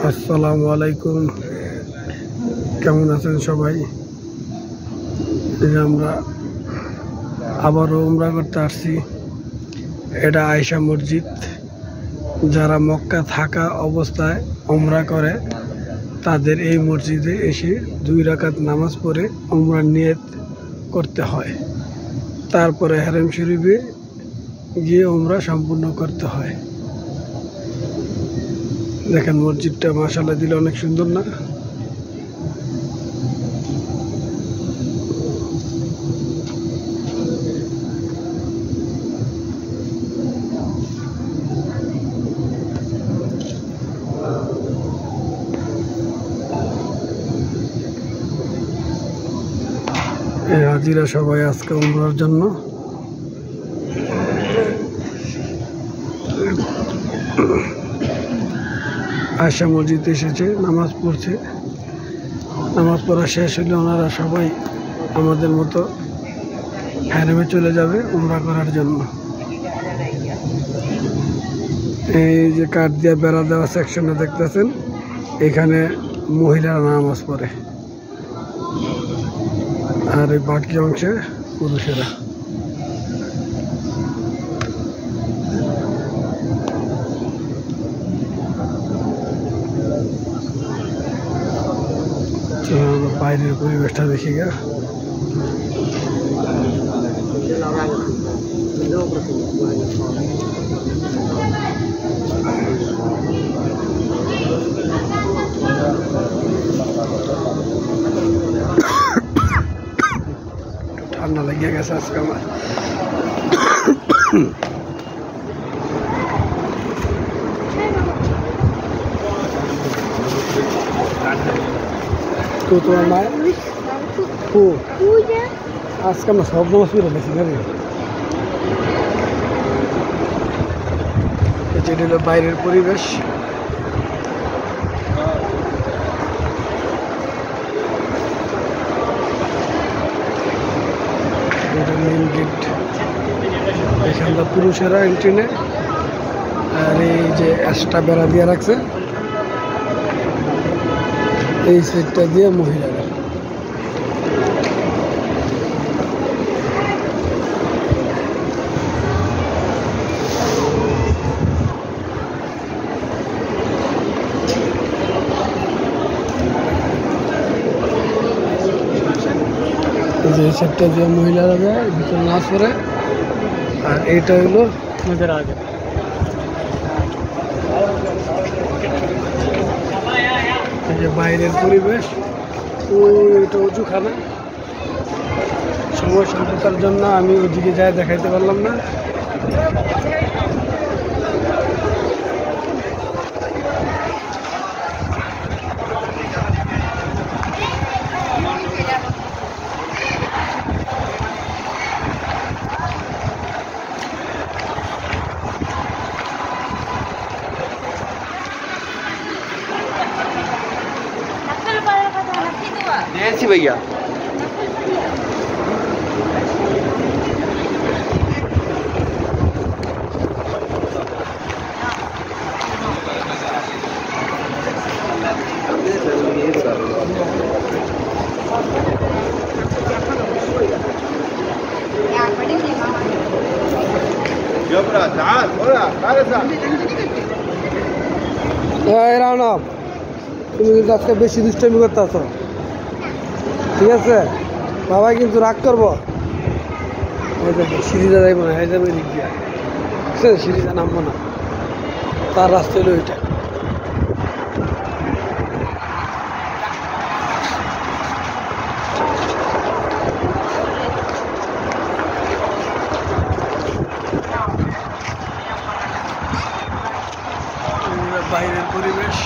আসসালামু আলাইকুম, কেমন আছেন সবাই? আমরা আবারও উমরা করতে আসছি। এটা আয়েশা মসজিদ। যারা মক্কা থাকা অবস্থায় উমরা করে তাদের এই মসজিদে এসে 2 রাকাত নামাজ পড়ে উমরা নিয়ত করতে হয়, তারপরে হারম শরীফে গিয়ে উমরা সম্পূর্ণ করতে হয়। দেখেন মসজিদটা মাশাআল্লাহ দিলে অনেক সুন্দর না? এই হাজিরা সবাই আজকে উমরার জন্য। আয়েশা মসজিদে এসেছে, নামাজ পড়ছে। নামাজ পড়া শেষ হলে ওনারা সবাই আমাদের মতো হারমে চলে যাবে উমরা করার জন্য। এই যে কাঠ দিয়ে বেড়া দেওয়া সেকশনে দেখতেছেন, এখানে মহিলারা নামাজ পড়ে, আর এই বাকি অংশে পুরুষেরা। বাইরের পরিবেশটা দেখি গা। ঠান্ডা লেগে গেছে আজকে আমার। তো তোমার মায়ের আজকে আমরা সব নামাজ পড়ে গেছি না রে। এটা হলো বাইরের পরিবেশ। এটা মেইন গেট। এখানটা পুরুষেরা এন্ট্রি নেয়, আর এই যে এক্সট্রা বেড়া দিয়ে রাখছে, এই সাইডটা দিয়ে মহিলারা। যে সাইডটা দিয়ে মহিলারা যায়, ভিতরে নাচ করে। আর এইটা হলো আমাদের আগে। এই যে বাইরের পরিবেশ, ওইটা উঁচুখানা। সময় স্বল্পতার জন্য আমি ওইদিকে যাই দেখাইতে পারলাম না। जी भैया তুমি কিন্তু আজকে বেশি দুষ্টামি করতে আছো, ঠিক আছে? বাবা কিন্তু রাগ করবো। সিঁড়িটা যাইব না, হয়ে যাবে দিক দিয়া, ঠিক আছে? সিঁড়িটা নামবো না, তার রাস্তা হলো ওইটা। বাইরের পরিবেশ।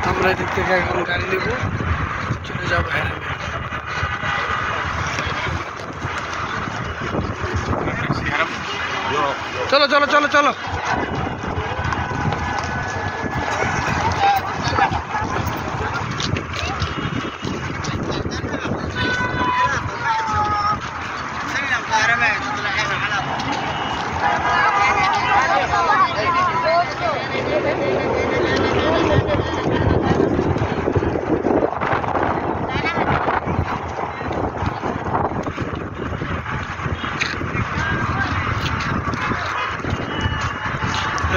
আমরা এদিক থেকে এখন গাড়ি নেব, চলে যাবো হারমে। চলো চলো চলো চলো।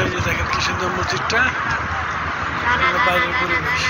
এই যে দেখেন কি সুন্দর মসজিদটা, বাইরের পরিবেশ।